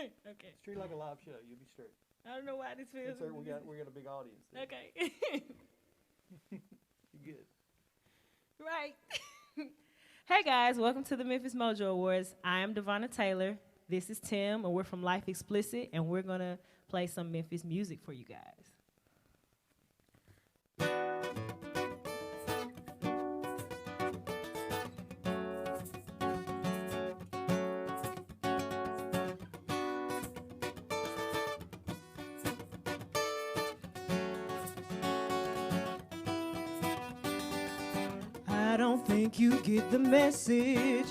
Okay. Treat it like a live show. You'll be straight. I don't know why this feels. We got a big audience. There. Okay. You good? Right. Hey guys, welcome to the Memphis Mojo Awards. I am Devonna Taylor. This is Tim, and we're from Life Explicit, and we're gonna play some Memphis music for you guys. I don't think you get the message.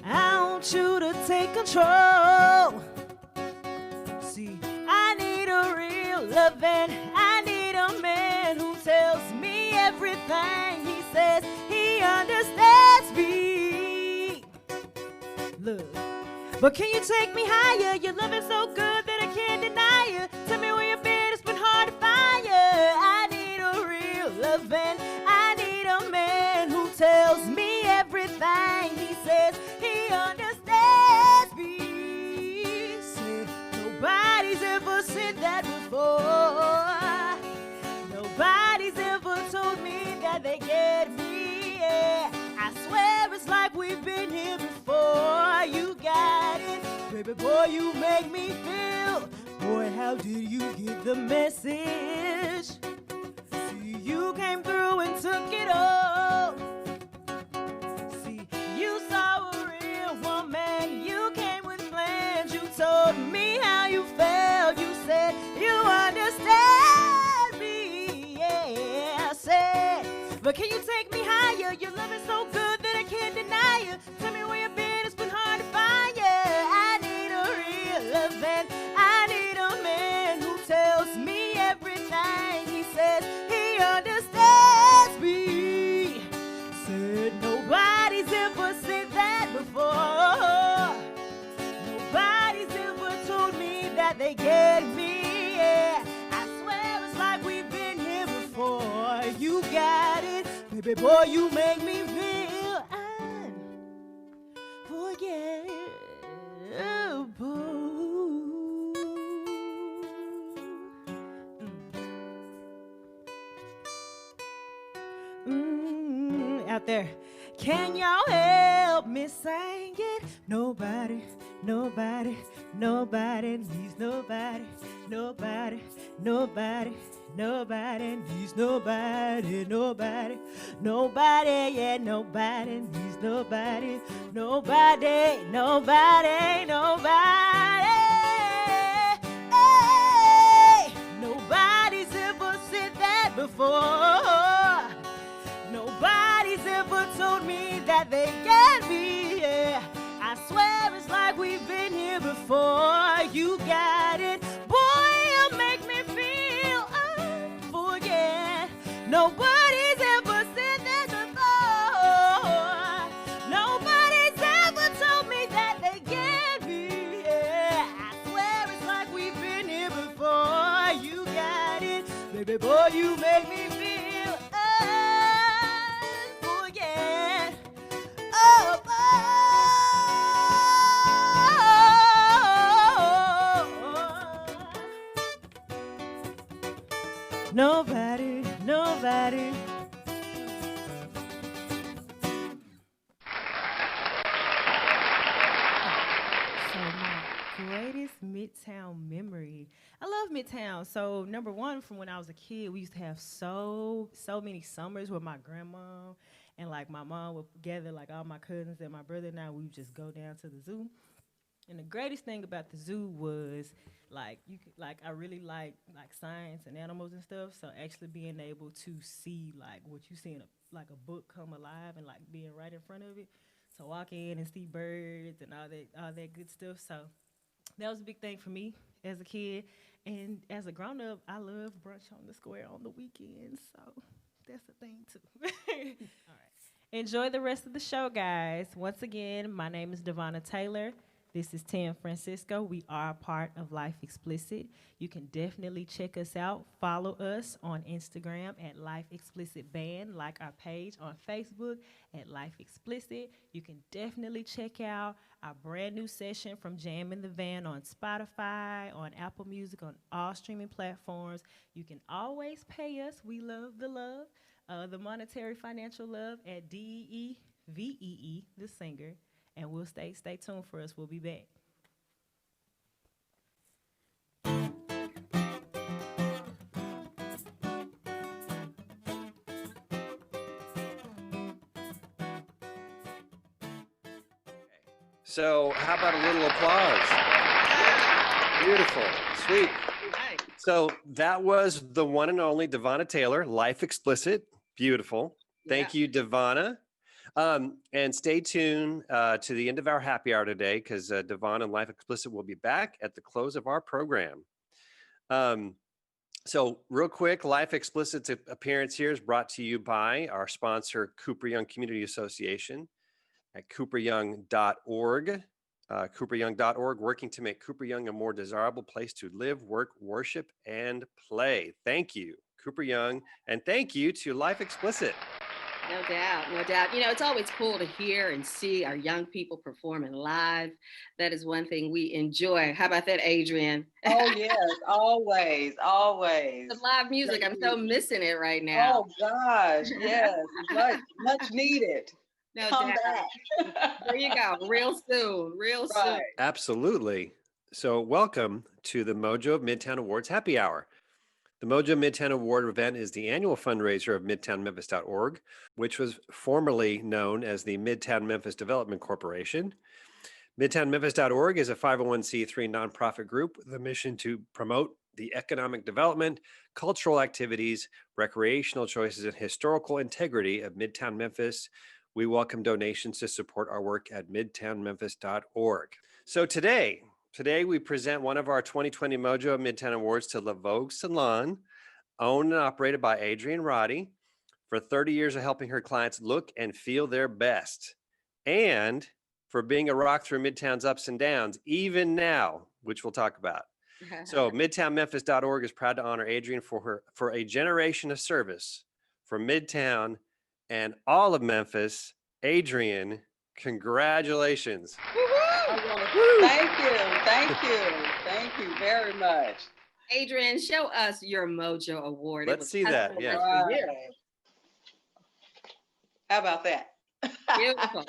I want you to take control. See, I need a real loving. I need a man who tells me everything. He says he understands me. Look, but can you take me higher? Your love is so good that I can't deny you. Tell me where you've been, it's been hard to find you. I need a real loving. I need a man who tells me everything. He says he understands me. Say, nobody's ever said that before. Nobody's ever told me that they get me. Yeah. I swear it's like we've been here before. You got it, baby boy, you make me feel. Boy, how did you get the message? See, you came through and took it all. See, you saw a real woman. You came with plans. You told me how you felt. You said you understand me. Yeah, I said, but can you take me higher? Your love is so good that I can't deny you. Tell me where you've been. It's been hard to find you. I need a real loving. I need a man who tells me everything. He says he understands me. Said nobody's ever said that before. Nobody's ever told me that they get me. Yeah, I swear it's like we've been here before. You got it, baby boy, you make me feel unforgettable. Out there, can y'all help me sing it? Nobody, nobody, nobody needs nobody, nobody, nobody, nobody needs nobody, nobody, nobody, yeah, nobody needs nobody, nobody, nobody, nobody. Hey, nobody's ever said that before. Nobody's ever told me that they get me. Yeah, I swear it's like we've been here before. You got it, boy, you make me feel unforget. Nobody's ever said that before. Nobody's ever told me that they get me. Yeah, I swear it's like we've been here before. You got it, baby boy, you make me feel. Nobody, nobody. So my greatest Midtown memory. I love Midtown. So number one, from when I was a kid, we used to have so many summers with my grandma and like my mom would gather like all my cousins and my brother and I, we would just go down to the zoo. And the greatest thing about the zoo was like you could, like I really like science and animals and stuff. So actually being able to see like what you see in like a book come alive and like being right in front of it. So walk in and see birds and all that good stuff. So that was a big thing for me as a kid. And as a grown up, I love brunch on the square on the weekends. So that's a thing too. All right. Enjoy the rest of the show, guys. Once again, my name is Devonna Taylor. This is Tim Francisco. We are a part of Life Explicit. You can definitely check us out. Follow us on Instagram at Life Explicit Band, like our page on Facebook at Life Explicit. You can definitely check out our brand new session from Jam in the Van on Spotify, on Apple Music, on all streaming platforms. You can always pay us. We love the love, the monetary financial love at DEEVEE, the singer. And we'll stay tuned for us. We'll be back. So how about a little applause? Beautiful, sweet. So that was the one and only Devonna Taylor, Life Explicit. Beautiful. Thank you, Devonna. And stay tuned to the end of our happy hour today, because Devon and Life Explicit will be back at the close of our program. So real quick, Life Explicit's appearance here is brought to you by our sponsor, Cooper Young Community Association at cooperyoung.org. Cooperyoung.org, working to make Cooper Young a more desirable place to live, work, worship, and play. Thank you, Cooper Young, and thank you to Life Explicit. No doubt, no doubt. You know, it's always cool to hear and see our young people performing live. That is one thing we enjoy. How about that, Adrienne? Oh, yes, always, always. The live music, I'm so missing it right now. Oh, gosh, yes, much needed. No Come doubt. back. There you go, real soon. Right. Absolutely. So welcome to the Mojo of Midtown Awards Happy Hour. The Mojo Midtown Award event is the annual fundraiser of MidtownMemphis.org, which was formerly known as the Midtown Memphis Development Corporation. MidtownMemphis.org is a 501c3 nonprofit group with a mission to promote the economic development, cultural activities, recreational choices, and historical integrity of Midtown Memphis. We welcome donations to support our work at MidtownMemphis.org. So today we present one of our 2020 Mojo of Midtown Awards to LaVogue Salon, owned and operated by Adrienne Roddy, for 30 years of helping her clients look and feel their best, and for being a rock through Midtown's ups and downs, even now, which we'll talk about. So MidtownMemphis.org is proud to honor Adrienne for a generation of service for Midtown and all of Memphis. Adrienne, congratulations. Thank you very much. Adrienne, show us your Mojo Award. Let's see that, yeah. Right. How about that? Beautiful.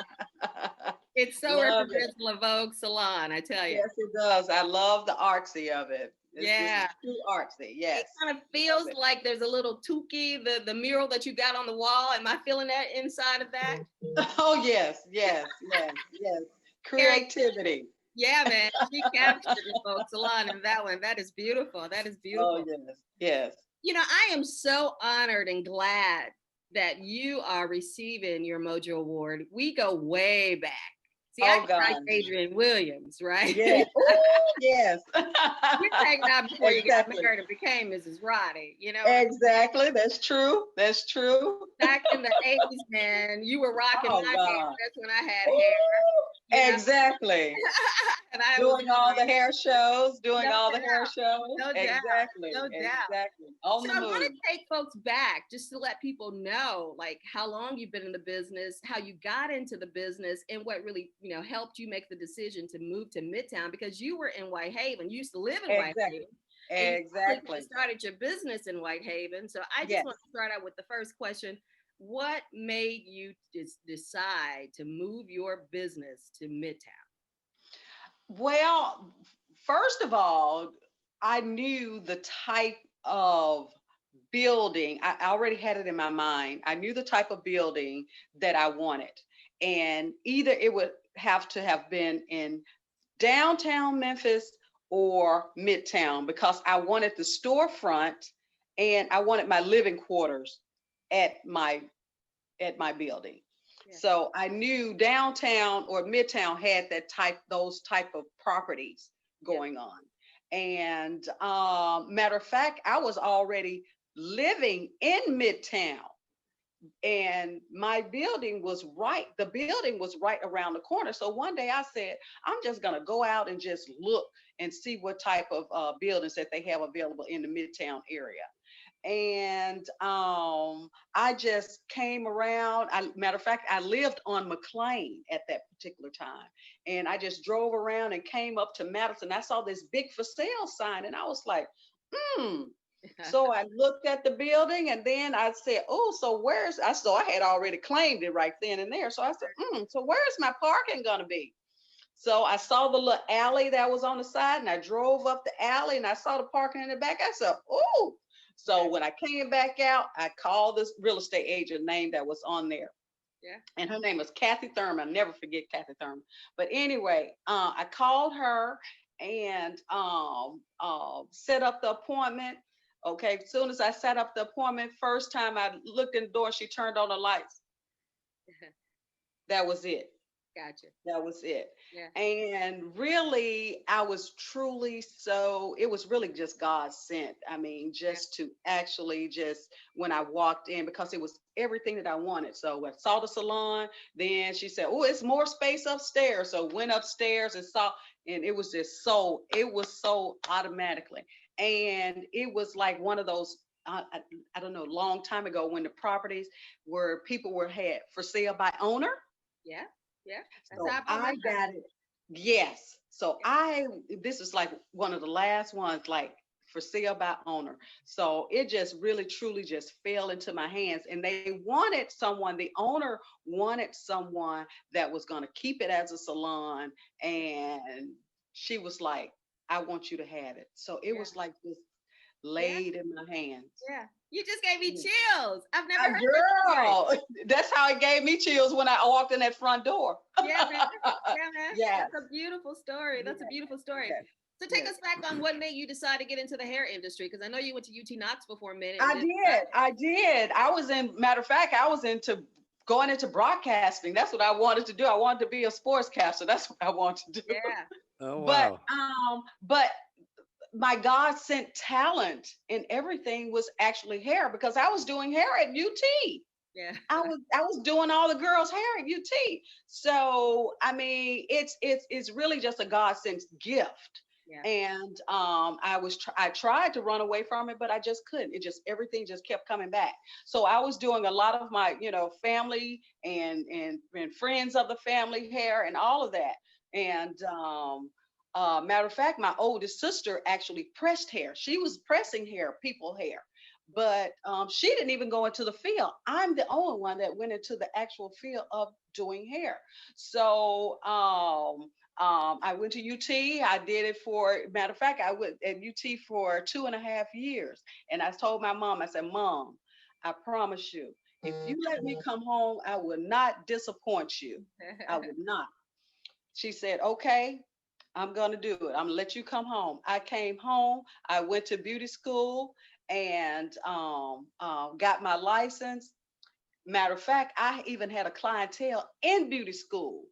It so represents LaVogue Salon, I tell you. Yes, it does. I love the artsy of it. This is too artsy, yes. It kind of feels like there's a little Tukey, the mural that you got on the wall. Am I feeling that inside of that? Oh, yes. Creativity. Yeah, man. She captured LaVogue Salon in that one. That is beautiful. Oh, yes. You know, I am so honored and glad that you are receiving your Mojo Award. We go way back. See, I like Adrienne Williams, right? Yes. Yes. You're taking out before you got married and became Mrs. Roddy, you know? Exactly. That's true. Back in the 80s, man, you were rocking my hair. That's when I had hair. Exactly. And I doing all the hair shows. No doubt. Exactly. On the move. I want to take folks back just to let people know, like, how long you've been in the business, how you got into the business, and what really, helped you make the decision to move to Midtown, because you were in Whitehaven. You used to live in Whitehaven. Exactly. You started your business in Whitehaven. So I just want to start out with the first question. What made you decide to move your business to Midtown? Well, first of all, I knew the type of building. I already had it in my mind. I knew the type of building that I wanted. And either it would have to have been in downtown Memphis or Midtown, because I wanted the storefront and I wanted my living quarters at my building. Yeah. So I knew downtown or Midtown had those type of properties going on. And matter of fact, I was already living in Midtown and my building was the building was right around the corner. So one day I said, I'm just going to go out and just look and see what type of buildings that they have available in the Midtown area. And I just came around. Matter of fact, I lived on McLean at that particular time, and I just drove around and came up to Madison. I saw this big for sale sign, and I was like, hmm. So I looked at the building, and then I said, oh, so I had already claimed it right then and there. So I said, so where's my parking gonna be? So I saw the little alley that was on the side, and I drove up the alley, and I saw the parking in the back. I said, oh. So when I came back out, I called this real estate agent name that was on there. Yeah. And her name was Kathy Thurman. I'll never forget Kathy Thurman. But anyway, I called her and set up the appointment. Okay, as soon as I set up the appointment, first time I looked in the door, she turned on the lights. That was it. Gotcha. That was it. Yeah. And really, I was truly it was really just God sent. I mean, just to actually when I walked in, because it was everything that I wanted. So I saw the salon, then she said, oh, it's more space upstairs. So went upstairs and saw, and it was just it was so automatically. And it was like one of those, I don't know, long time ago when the properties where people had for sale by owner. Yeah. Yeah. So I got it. Yes. So this is like one of the last ones, like for sale by owner. So it just really, truly just fell into my hands. And the owner wanted someone that was going to keep it as a salon. And she was like, I want you to have it. So it was like this laid in my hands. Yeah. You just gave me chills. I've never heard girl. That's how it gave me chills when I walked in that front door. Yeah, man. Yeah, man. Yes. That's a beautiful story. That's a beautiful story. Yes. So take us back on what made you decide to get into the hair industry, because I know you went to UT Knox before a minute. I did. Matter of fact, I was going into broadcasting. That's what I wanted to do. I wanted to be a sportscaster. That's what I wanted to do. Yeah. Oh, wow. But my God sent talent and everything was actually hair, because I was doing hair at UT. Yeah. I was doing all the girls' hair at UT. So I mean, it's really just a God sent gift. Yeah. And I tried to run away from it, but I just couldn't. Everything just kept coming back. So I was doing a lot of my, family and friends of the family hair and all of that. And matter of fact, my oldest sister actually pressed hair. She was pressing people hair, but she didn't even go into the field. I'm the only one that went into the actual field of doing hair. So I went to UT. I did it matter of fact, I went at UT for 2.5 years. And I told my mom, I said, Mom, I promise you, if you let me come home, I will not disappoint you. I would not. She said, okay, I'm going to do it. I'm going to let you come home. I came home. I went to beauty school and got my license. Matter of fact, I even had a clientele in beauty school.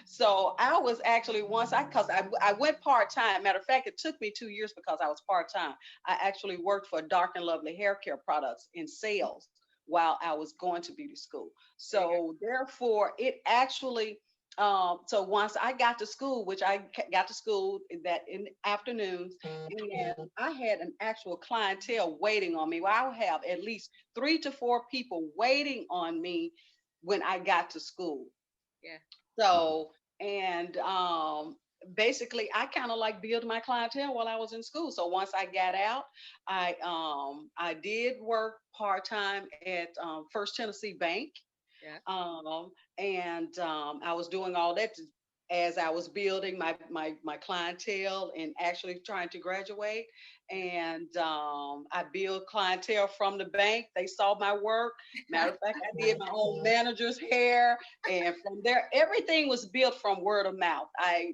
So I was actually because I went part-time. Matter of fact, it took me 2 years because I was part-time. I actually worked for Dark and Lovely Hair Care Products in sales while I was going to beauty school. So therefore, it actually, so once I got to school, which I got to school that in the afternoons, and I had an actual clientele waiting on me. Well, I would have at least 3 to 4 people waiting on me when I got to school. Yeah. So, and basically I kind of like build my clientele while I was in school. So once I got out, I did work part-time at First Tennessee Bank. Yeah. And I was doing all that as I was building my clientele and actually trying to graduate. And I built clientele from the bank. They saw my work. Matter of fact, I did my own manager's hair. And from there, everything was built from word of mouth. I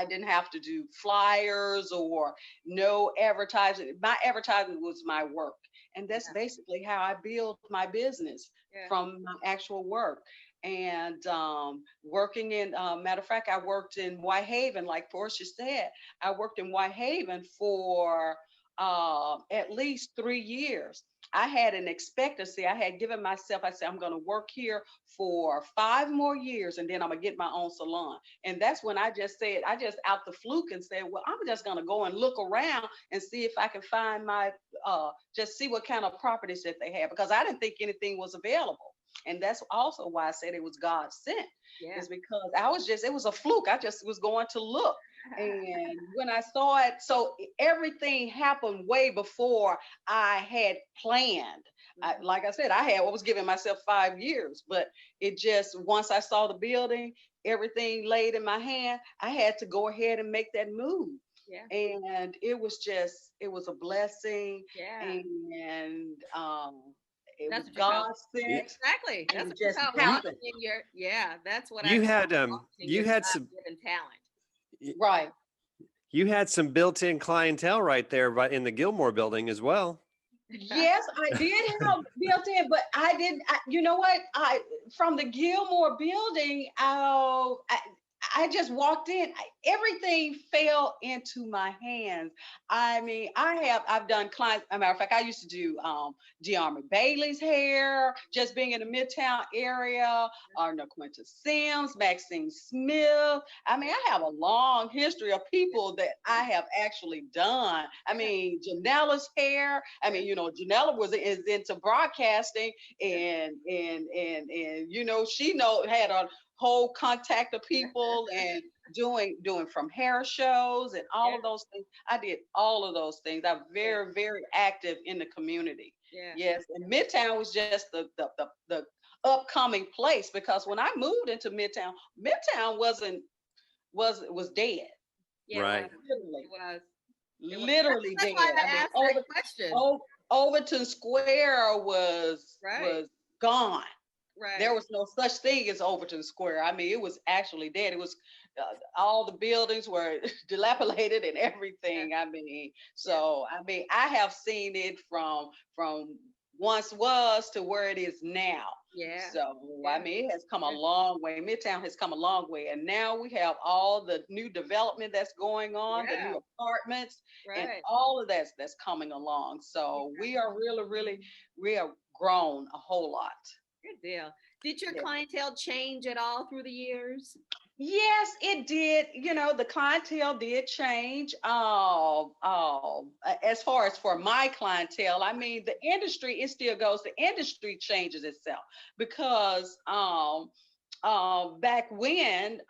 didn't have to do flyers or no advertising. My advertising was my work. And that's basically how I built my business from my actual work. And working in, matter of fact, I worked in Whitehaven, like Portia said. I worked in Whitehaven for at least 3 years. I had an expectancy. I had given myself, I said, I'm going to work here for 5 more years and then I'm going to get my own salon. And that's when I just said, I just out the fluke and said, well, I'm just going to go and look around and see if I can find just see what kind of properties that they have, because I didn't think anything was available. And that's also why I said it was God sent. Yeah. Is because it was a fluke. I just was going to look. And when I saw it, so everything happened way before I had planned. Like I said, I was giving myself 5 years, but it just, once I saw the building, everything laid in my hand, I had to go ahead and make that move. Yeah. And it was a blessing. Yeah. And it That's was what you God call sent. exactly. That's It what you just call happened. walking in your, yeah, that's what You I had call walking in you your had some God-given talent. Right. you had some built-in clientele right there, right in the Gilmore building as well. Yes, I did have built in, but I didn't. You know what? From the Gilmore building, I just walked in. Everything fell into my hands. I mean, I've done clients. As a matter of fact, I used to do De'Armond Bailey's hair, just being in the Midtown area, or Quinta Sims, Maxine Smith. I mean, I have a long history of people that I have actually done. I mean, Janella's hair. I mean, Janella is into broadcasting, and she had a whole contact of people and doing from hair shows and all of those things. I did all of those things. I'm very, very active in the community. Yeah. Yes. And Midtown was just the upcoming place, because when I moved into Midtown was dead. Yeah, Right. Literally that's dead. why I asked that question. Overton Square was gone. Right. There was no such thing as Overton Square. I mean, it was actually dead. It was all the buildings were dilapidated and everything. I mean, I have seen it from once was to where it is now. Yeah. So I mean, it has come a long way. Midtown has come a long way, and now we have all the new development that's going on, the new apartments, and all of that's coming along. So we are we have grown a whole lot. Good deal. Did your clientele change at all through the years? Yes, it did. The clientele did change. As far as for my clientele, I mean, the industry, it still goes. The industry changes itself, because back when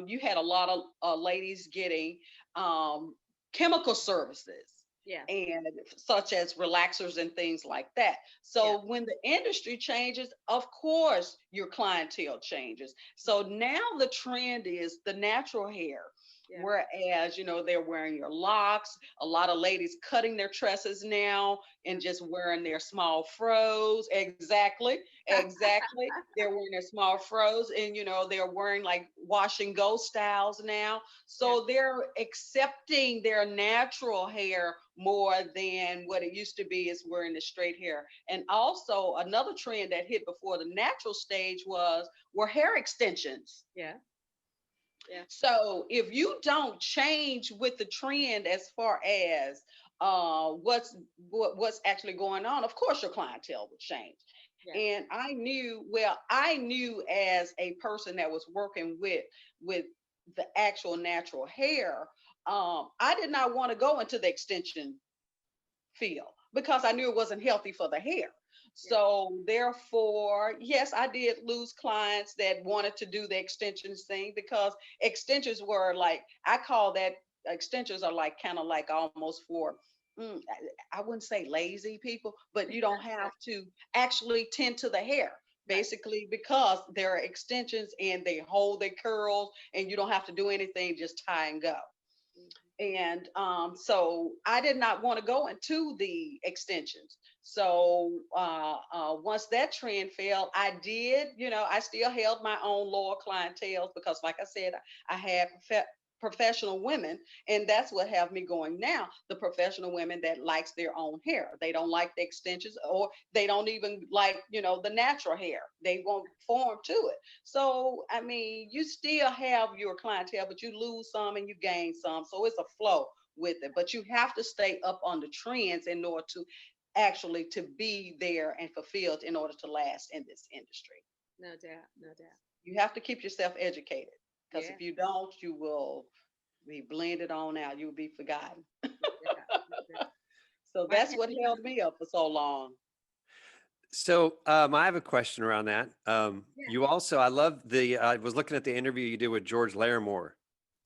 you had a lot of ladies getting chemical services. Yeah. And such as relaxers and things like that. So when the industry changes, of course, your clientele changes. So now the trend is the natural hair. Yeah. Whereas, they're wearing your locks. A lot of ladies cutting their tresses now and just wearing their small fros. Exactly. They're wearing their small fros, and, they're wearing like wash and go styles now. So they're accepting their natural hair more than what it used to be, is wearing the straight hair. And also another trend that hit before the natural stage were hair extensions. Yeah. Yeah. So if you don't change with the trend as far as what's actually going on, of course your clientele would change. Yeah. And I knew as a person that was working with the actual natural hair, I did not want to go into the extension field, because I knew it wasn't healthy for the hair. So therefore, yes, I did lose clients that wanted to do the extensions thing, because extensions were like, I call that, extensions are like kind of like almost for, I wouldn't say lazy people, but you don't have to actually tend to the hair, basically, because there are extensions and they hold their curls and you don't have to do anything, just tie and go. And so I did not want to go into the extensions. So once that trend fell, I did, I still held my own loyal clientele, because like I said, I had professional women, and that's what have me going now. The professional women that likes their own hair. They don't like the extensions, or they don't even like, the natural hair. They won't form to it. So I mean, you still have your clientele, but you lose some and you gain some. So it's a flow with it. But you have to stay up on the trends in order to actually to be there and fulfilled in order to last in this industry. No doubt, no doubt. You have to keep yourself educated, because Yeah. if you don't, you will be blended on out. You will be forgotten. So that's what held me up for so long. So I have a question around that. Yeah. You also, I love I was looking at the interview you did with George Larimore.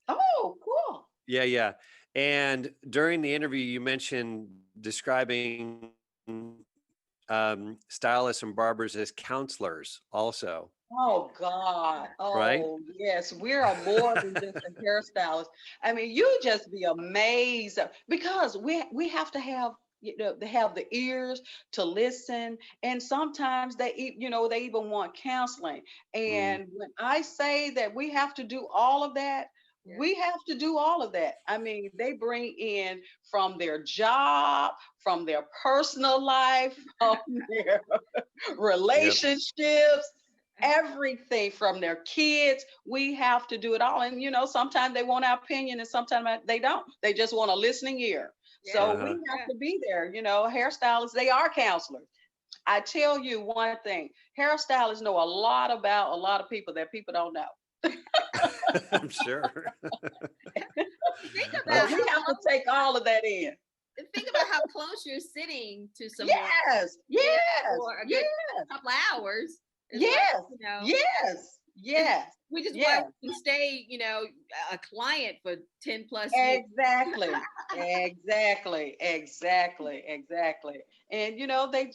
Oh, cool. Yeah, yeah. And during the interview, you mentioned describing stylists and barbers as counselors also. Oh God. Right? Oh yes, we're more than just a hairstylist. I mean, you just be amazed, because we have to have, they have the ears to listen, and sometimes they even want counseling. And when I say that we have to do all of that, Yeah. we have to do all of that. I mean, they bring in from their job, from their personal life, from their relationships, everything, from their kids. We have to do it all. And sometimes they want our opinion and sometimes they don't. They just want a listening ear. So we have to be there. Hairstylists, they are counselors. I tell you one thing, hairstylists know a lot about a lot of people that people don't know. I'm sure. Think So about we have to take all of that in. think about how close you're sitting to someone Yes, yes, for a good yes, couple hours. It's yes, like, yes, yes. we just Yes. want to stay, a client for 10 plus years. Exactly, exactly. And they,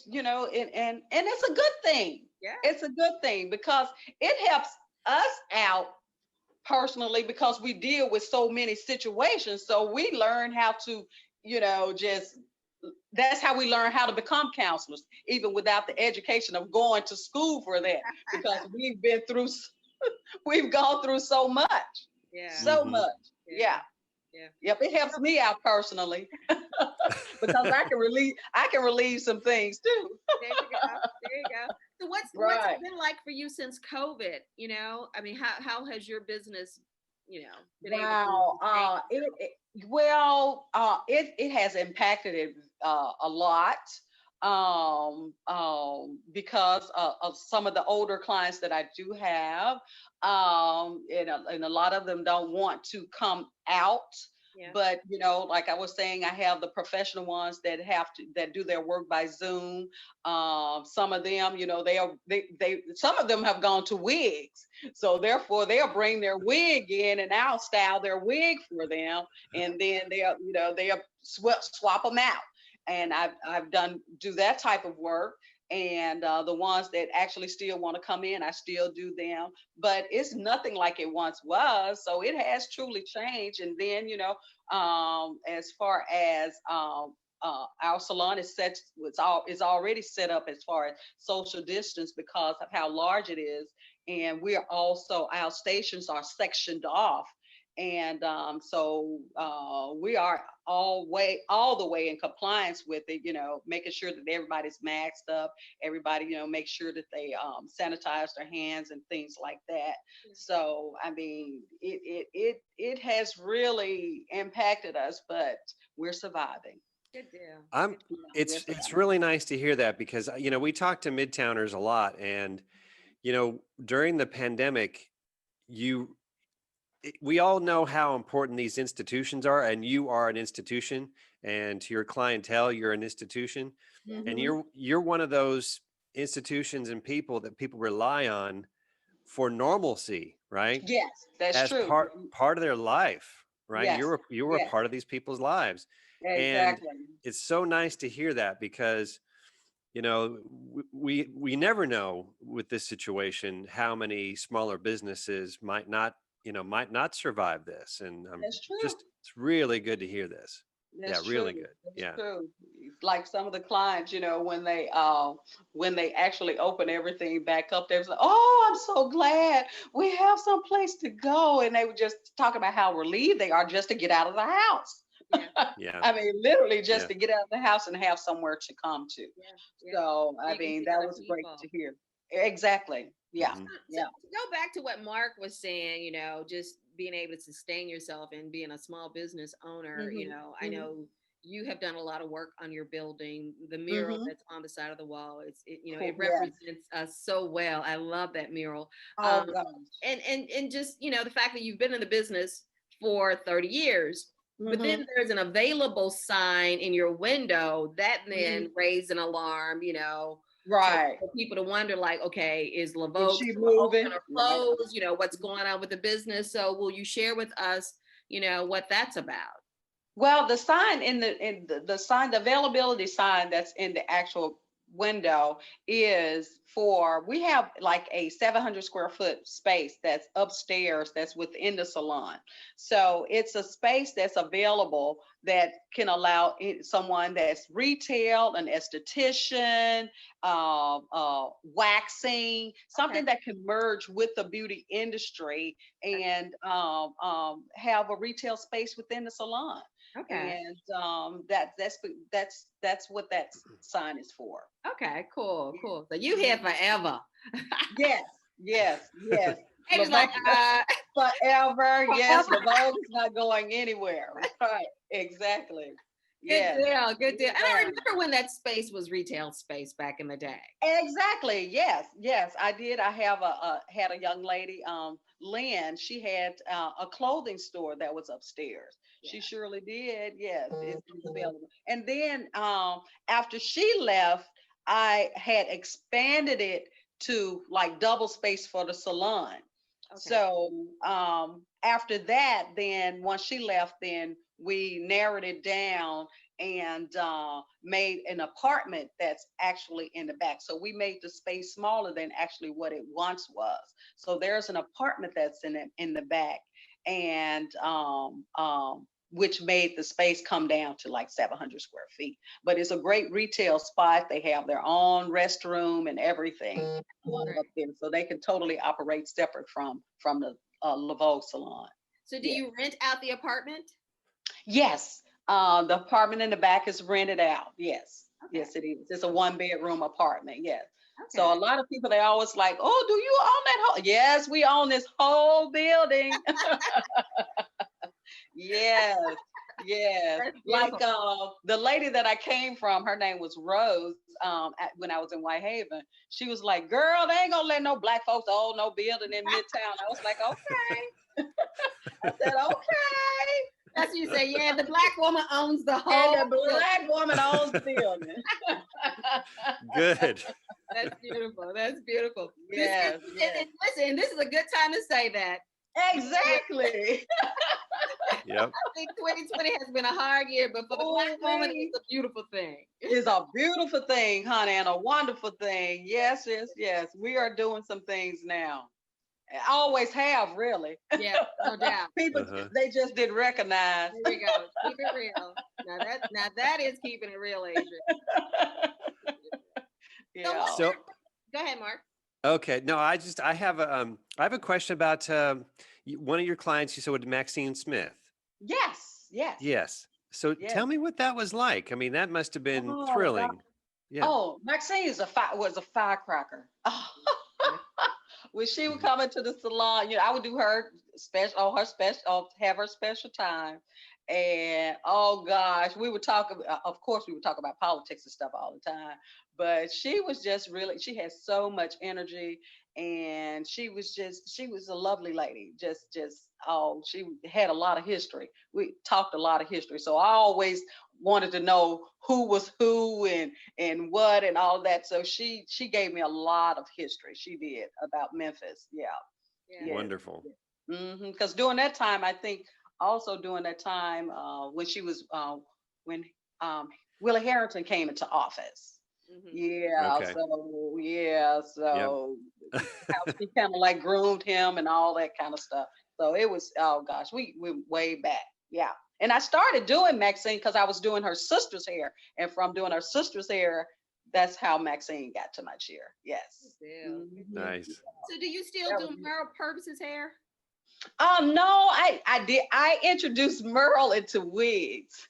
and it's a good thing. Yeah. It's a good thing, because it helps us out personally, because we deal with so many situations. So we learn how to, just that's how we learn how to become counselors, even without the education of going to school for that, because we've gone through so much. Yeah. So much. Yeah. Yeah. Yep. It helps me out personally because I can relieve some things too. There you go. There you go. So what's Right. it been like for you since COVID? I mean, how has your business, been Wow. able to It has impacted it a lot, because of some of the older clients that I do have, and a lot of them don't want to come out. Yeah. But like I was saying, I have the professional ones that do their work by Zoom. Some of them, some of them have gone to wigs, so therefore they'll bring their wig in, and I'll style their wig for them, and then they'll swap them out. And I've do that type of work. And the ones that actually still want to come in, I still do them. But it's nothing like it once was. So it has truly changed. And then, as far as our salon is already set up as far as social distance because of how large it is. And our stations are sectioned off. And so we are all the way in compliance with it, making sure that everybody's maxed up, everybody, make sure that they sanitize their hands and things like that. So, I mean, it has really impacted us, but we're surviving. Good deal. It's really nice to hear that, because, we talk to Midtowners a lot, and, during the pandemic, we all know how important these institutions are, and you are an institution, and to your clientele, you're an institution, and you're one of those institutions and people that people rely on for normalcy, right? Yes, that's As true. part of their life, right? Yes, You were a yes, part of these people's lives, and exactly. it's so nice to hear that, because we never know with this situation how many smaller businesses might not survive this, and That's true. it's really good to hear this. That's really true. good. That's Yeah. true. Like some of the clients, when they actually open everything back up, they was like, "Oh, I'm so glad we have some place to go," and they were just talking about how relieved they are just to get out of the house. Yeah. Yeah. I mean, literally just Yeah. to get out of the house and have somewhere to come to. Yeah. Yeah. So, I You can mean, see that other was great people. to hear. Exactly. Yeah. Mhm. Yeah. To go back to what Mark was saying, just being able to sustain yourself and being a small business owner, I Mhm. know you have done a lot of work on your building. The mural Mhm. that's on the side of the wall, Cool. it Yes. represents us so well. I love that mural. Oh Um, gosh. and just, the fact that you've been in the business for 30 years, but then Mhm. there's an available sign in your window that Mhm. then raised an alarm, Right. for people to wonder, like, okay, is Is LaVogue she still open moving? or Right. closed? What's going on with the business? So will you share with us, what that's about? Well, the sign the sign, the availability sign that's in the actual window is for, we have like a 700 square foot space that's upstairs that's within the salon. So it's a space that's available that can allow someone that's retail, an esthetician, waxing, Okay. something that can merge with the beauty industry and have a retail space within the salon. Okay. And that's what that sign is for. Okay. Cool. Cool. So you here forever. Yes, yes, yes. And it's LaVogue like, forever. Yes, forever. LaVogue is not going anywhere. Right. Exactly. Good Yes. deal. Good deal. And I Yeah. remember when that space was retail space back in the day. Exactly. Yes. Yes, I did. I have had a young lady, Lynn. She had a clothing store that was upstairs. Yeah. She surely did. Yes, it's available. And then after she left, I had expanded it to like double space for the salon. Okay. So after that, then once she left, then we narrowed it down and made an apartment that's actually in the back. So we made the space smaller than actually what it once was. So there's an apartment that's in the back, and which made the space come down to like 700 square feet. But it's a great retail spot. They have their own restroom and everything up there, so they can totally operate separate from the LaVogue Salon. So do Yeah. you rent out the apartment? Yes, the apartment in the back is rented out. Yes, Okay. yes, it is. It's a 1 bedroom apartment. Yes. Okay. So a lot of people, they always like, "Oh, do you own that whole?" Yes, we own this whole building. Yes, yes. That's Like beautiful. the lady that I came from, her name was Rose. When I was in Whitehaven, she was like, "Girl, they ain't gonna let no black folks own no building in Midtown." I was like, "Okay." I said, "Okay." That's what you say. Yeah, the black woman owns the And whole the building. black woman owns the building. Good. That's beautiful. That's beautiful. Yes, yes. And listen, this is a good time to say that. Exactly. Yep. I think 2020 has been a hard year, but for the black woman, it's a beautiful thing. It's a beautiful thing, honey, and a wonderful thing. Yes, yes, yes. We are doing some things now. I always have, really. Yeah, no doubt. People, Uh-huh. they just didn't recognize. There you go. Keep it real. Now that is keeping it real, Adrienne. Yeah. So Go ahead, Mark. okay, no, I have a question about one of your clients. You said with Maxine Smith. Yes, yes. Yes. So Yes. tell me what that was like. I mean, that must have been Oh, thrilling. God. Yeah. Oh, Maxine was a firecracker. When she would come into the salon, I would do her special, have her special time. And oh gosh, we would talk, of course, we would talk about politics and stuff all the time. But she was just really, she had so much energy, and she was a lovely lady. She had a lot of history. We talked a lot of history. So I always wanted to know who was who and what and all that. So she gave me a lot of history. She did, about Memphis. Yeah. Yeah. Wonderful. Because during that time, I think also during that time when she was when Willie Harrington came into office. Mhm. Yeah. Okay. So how she kind of like groomed him and all that kind of stuff. So it was, oh gosh, we went way back. Yeah. And I started doing Maxine because I was doing her sister's hair. And from doing her sister's hair, that's how Maxine got to my chair. Yes. Nice. So do you still do Merle Purvis's hair? No, I did. I introduced Merle into wigs.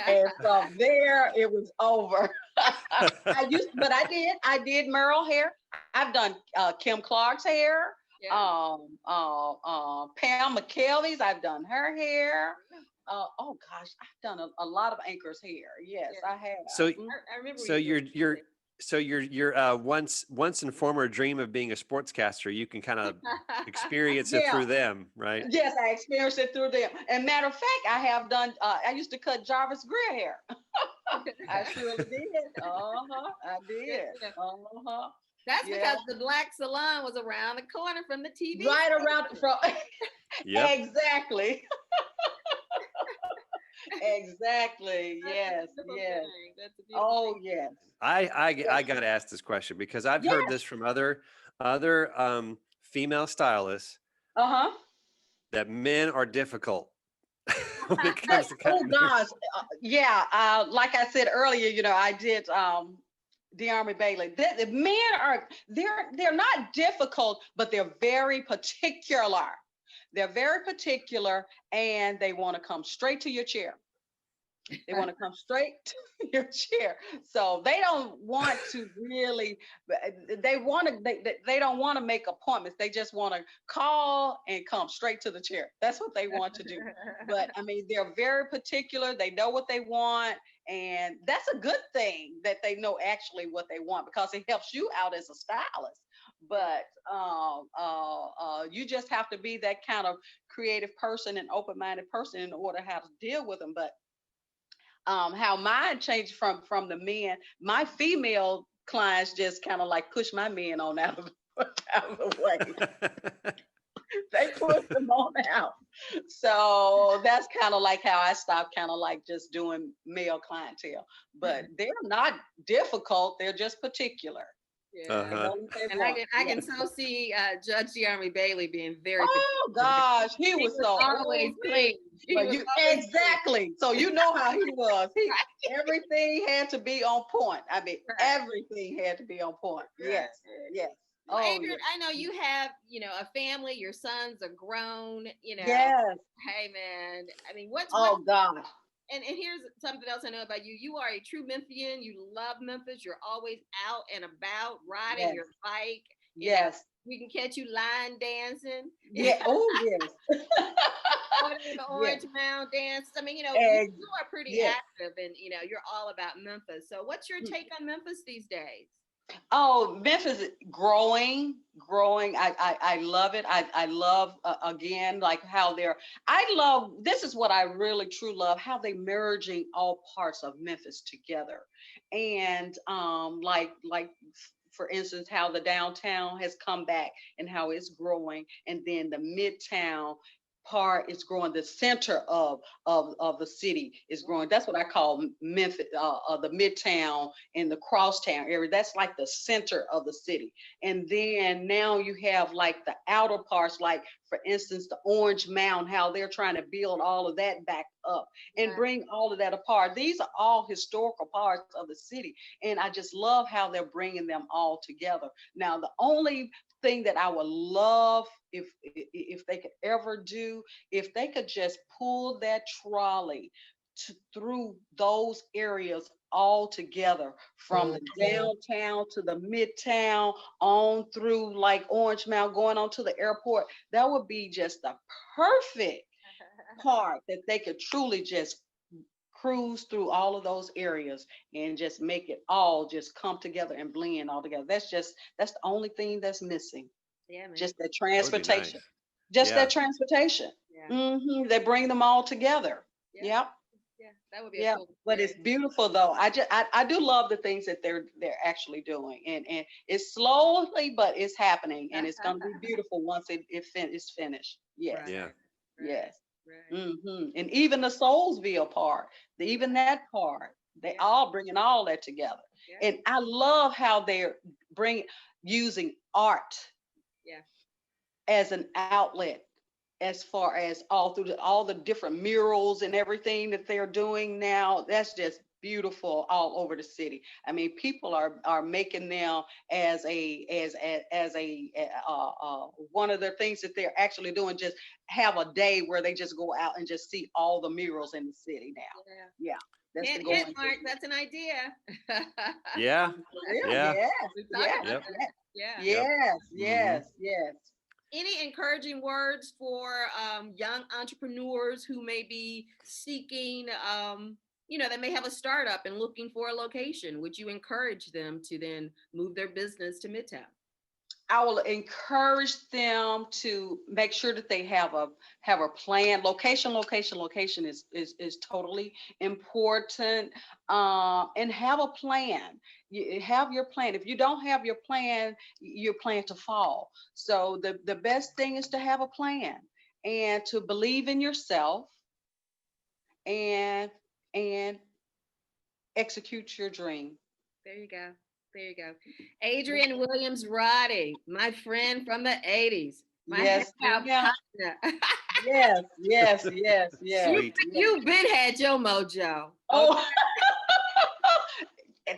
And from there, it was over. But I did Merle hair. I've done Kim Clark's hair. Yeah. Pam McKelvey's. I've done her hair. Oh gosh, I've done a lot of anchors' hair. Yes, yeah. I have. So I remember. So your once and former dream of being a sportscaster, you can kind of experience it through them, right? Yes, I experienced it through them. And matter of fact, I have done. I used to cut Jarvis Greer hair. I surely did. I did. That's because the Black Salon was around the corner from the TV. Right around from. Yep. Exactly. Exactly. Yes. Yes. Oh, yes. I got to ask this question because I've heard this from other female stylists. That men are difficult when it comes to cutting. Oh gosh, yeah. Like I said earlier, I did De'Army Bailey. The men are they're not difficult, but they're very particular. They're very particular, and they want to come straight to your chair. They want to come straight to your chair. So they don't want to really, they don't want to make appointments. They just want to call and come straight to the chair. That's what they want to do. But I mean, they're very particular. They know what they want. And that's a good thing that they know actually what they want, because it helps you out as a stylist. But you just have to be that kind of creative person and open-minded person in order how to deal with them. But how mine changed from the men, my female clients just kind of like push my men on out of the way. They push them on out. So that's kind of like how I stopped kind of like just doing male clientele. But they're not difficult, they're just particular. Yeah. And I can so see Judge De'Army Bailey being very. Oh gosh, he was so always clean. Exactly. So you know how he was. Everything had to be on point. I mean, everything had to be on point. Yes, yes. Well, Adrienne, I know you have, a family. Your sons are grown. Yes. Hey, man. I mean, God. And here's something else I know about you. You are a true Memphian. You love Memphis. You're always out and about riding your bike. Yes. We can catch you line dancing. Yeah. Oh, yes. The Orange Mound dance. I mean, you are pretty active, and you're all about Memphis. So what's your take on Memphis these days? Oh, Memphis is growing. I love it. I love, again, like how this is what I really true love, how they merging all parts of Memphis together. And like for instance, how the downtown has come back and how it's growing. And then the Midtown part is growing. The center of the city is growing. That's what I call Memphis, the Midtown and the Crosstown area. That's like the center of the city. And then now you have like the outer parts, like for instance, the Orange Mound, how they're trying to build all of that back up and bring all of that apart. These are all historical parts of the city. And I just love how they're bringing them all together. Now, the only thing that I would love if they could ever do, if they could just pull that trolley through those areas all together, from the downtown to the Midtown on through like Orange Mound going on to the airport, that would be just the perfect part that they could truly just cruise through all of those areas and just make it all just come together and blend all together. That's the only thing that's missing. Yeah, man. Just that transportation. Nice. Just that transportation. Yeah. They bring them all together. Yeah. Yeah, that would be a cool but it's beautiful though. I do love the things that they're actually doing, and it's slowly, but it's happening, and it's gonna be beautiful once it's finished. Yes. Right. Yeah. Yes. Right. And even the Soulsville part, even that part, they all bringing all that together. Yeah. And I love how they're using art as an outlet as far as all the different murals and everything that they're doing now. That's just beautiful all over the city. I mean, people are making them as one of the things that they're actually doing. Just have a day where they just go out and just see all the murals in the city now. Yeah. That's Hint, Mark, that's an idea. Yeah. Yeah. Yep. Yes. Any encouraging words for young entrepreneurs who may be seeking, they may have a startup and looking for a location? Would you encourage them to then move their business to Midtown? I will encourage them to make sure that they have a plan. Location is totally important. And have a plan. You have your plan. If you don't have your plan, you're planning to fall. So the best thing is to have a plan and to believe in yourself and execute your dream. There you go. Adrienne Williams Roddy, my friend from the 80s. Yes. Partner. Yes. You've been had your mojo. Oh,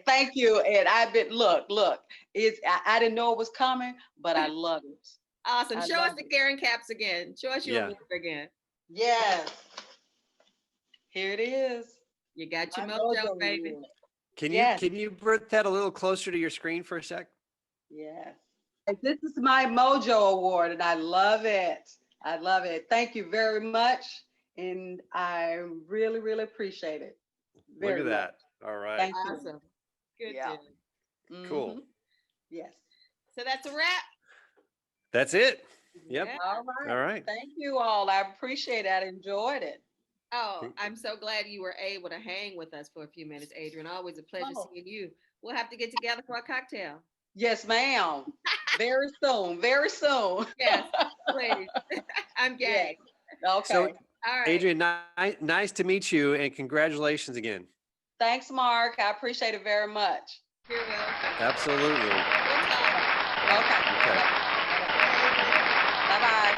thank you. And I've been, look, I didn't know it was coming, but I love it. Awesome. Show us the Karen caps again. Show us your award again. Yes. Here it is. You got your mojo, baby. Can you bring that a little closer to your screen for a sec? Yes. This is my Mojo Award, and I love it. Thank you very much, and I really, really appreciate it. Look at that. All right. Thank you. Awesome. Good. Yeah. Cool. Yes. So that's a wrap. That's it. Yep. Yeah. All right. Thank you all. I appreciate it. I enjoyed it. Oh, I'm so glad you were able to hang with us for a few minutes, Adrienne. Always a pleasure seeing you. We'll have to get together for a cocktail. Yes, ma'am. Very soon. Yes, please. I'm game. Yes. Okay. So, all right. Adrienne, nice to meet you, and congratulations again. Thanks, Mark. I appreciate it very much. You're welcome. Absolutely. We'll talk. Okay. Bye-bye.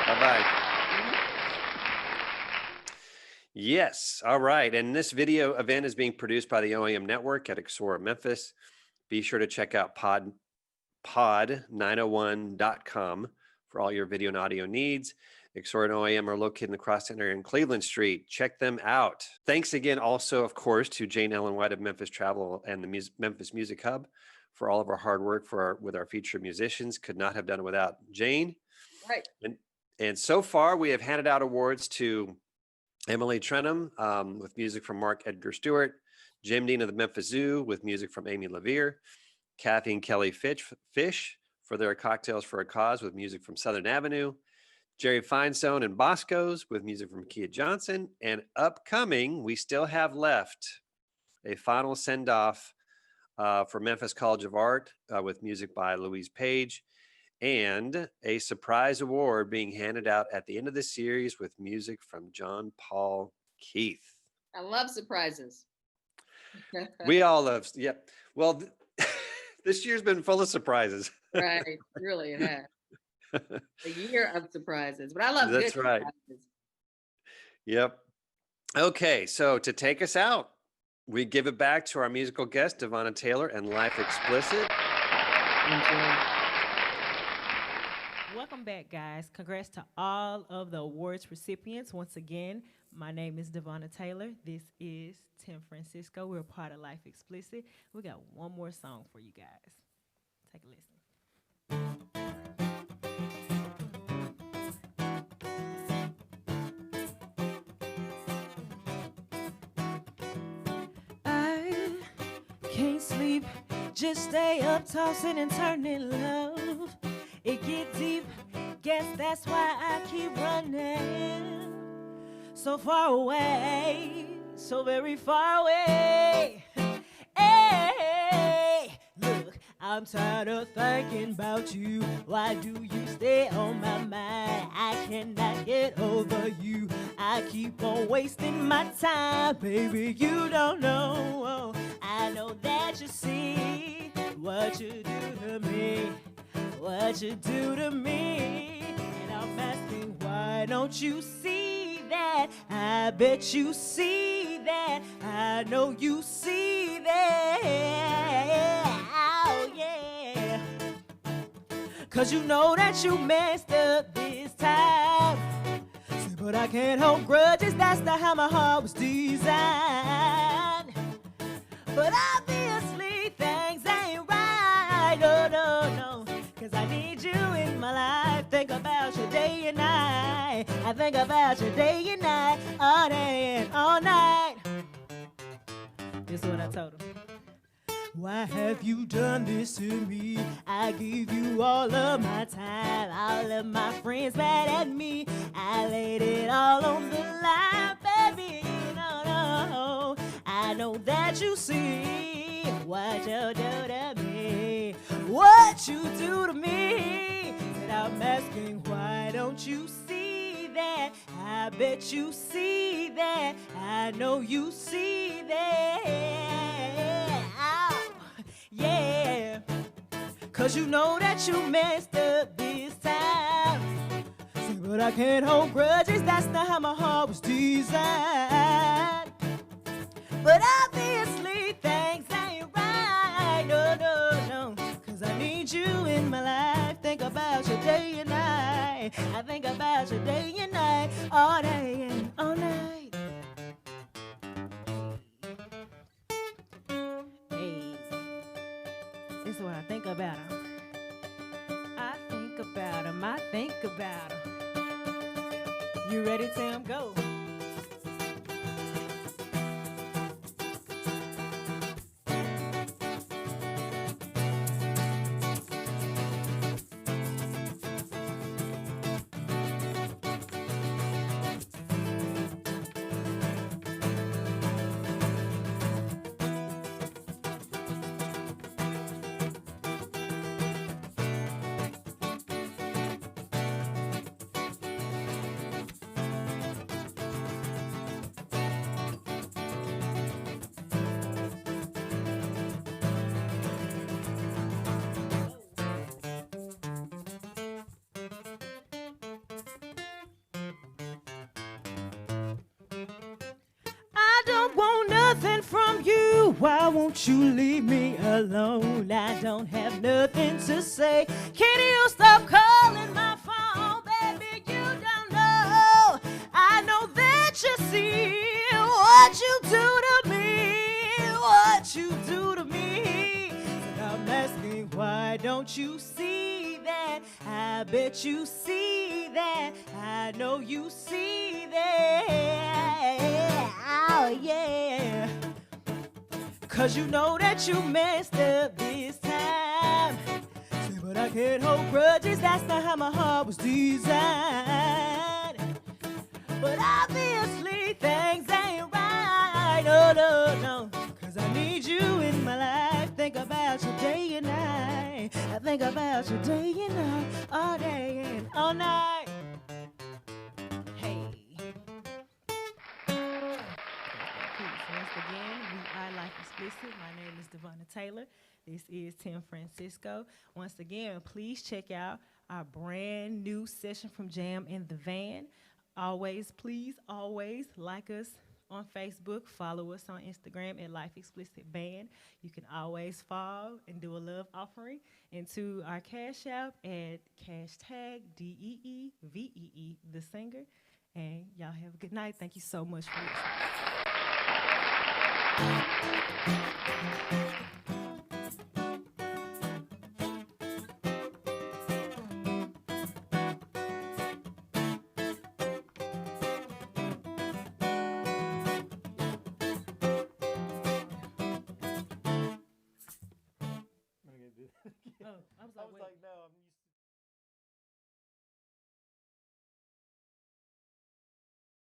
Bye-bye. Yes. All right. And this video event is being produced by the OAM Network at Exora Memphis. Be sure to check out pod901.com for all your video and audio needs. Exora and OAM are located in the Cross Center in Cleveland Street. Check them out. Thanks again also, of course, to Jane Ellen White of Memphis Travel and the Memphis Music Hub for all of our hard work with our featured musicians. Could not have done it without Jane. Right. And so far, we have handed out awards to Emily Trenholm with music from Mark Edgar Stewart, Jim Dean of the Memphis Zoo with music from Amy LaVere, Kathy and Kelly Fish for their Cocktails for a Cause with music from Southern Avenue, Jerry Finestone and Bosco's with music from Kia Johnson, and upcoming, we still have left a final send-off for Memphis College of Art with music by Louise Page, and a surprise award being handed out at the end of the series with music from John Paul Keith. I love surprises. We all love, yep. Well, this year's been full of surprises. Right, really it has. A year of surprises, but I love good surprises. Yep. Okay, so to take us out, we give it back to our musical guest, Devonna Taylor and Life Explicit. Enjoy. Welcome back, guys. Congrats to all of the awards recipients. Once again, my name is Devonna Taylor. This is Tim Francisco. We're part of Life Explicit. We got one more song for you guys. Take a listen. I can't sleep, just stay up, tossing and turning, love. It get deep, guess that's why I keep running. So far away, so very far away. Hey, look, I'm tired of thinking about you. Why do you stay on my mind? I cannot get over you. I keep on wasting my time, baby, you don't know. I know that you see what you do to me. What you do to me, and I'm asking, why don't you see that? I bet you see that. I know you see that. Oh, yeah. 'Cause you know that you messed up this time. See, but I can't hold grudges, that's not how my heart was designed. But obviously things ain't right, no, no, no. 'Cause I need you in my life, think about you day and night. I think about you day and night, all day and all night. This is what I told him. Why have you done this to me? I gave you all of my time, all of my friends mad at me. I laid it all on the line, baby, no, no. I know that you see what you do to me, what you do to me. And I'm asking, why don't you see that? I bet you see that. I know you see that. Oh, yeah. 'Cause you know that you messed up this time. See, but I can't hold grudges, that's not how my heart was designed. But obviously things ain't right, no, no, no. 'Cause I need you in my life, think about you day and night. I think about you day and night, all day and all night. Hey, this is what I think about him. I think about him, I think about him. You ready, Tim? Go. I don't want nothing from you. Why won't you leave me alone? I don't have nothing to say. Can you stop calling my phone, baby? You don't know. I know that you see what you do to me, what you do to me. And I'm asking, why don't you see that? I bet you see that. I know you see that. Oh, yeah. 'Cause you know that you messed up this time. Say, but I can't hold grudges, that's not how my heart was designed. But obviously things ain't right, no, no, no. 'Cause I need you in my life, think about you day and night. I think about you day and night, all day and all night. Hey. Once again, we are Life Explicit. My name is Devonna Taylor. This is Tim Francisco. Once again, please check out our brand new session from Jam in the Van. Always, please, always like us on Facebook. Follow us on Instagram at Life Explicit Band. You can always follow and do a love offering into our Cash App at #DEEVEE, the singer. And y'all have a good night. Thank you so much for listening. I'm gonna do that again. Oh, I was I was wait. like, no, I'm used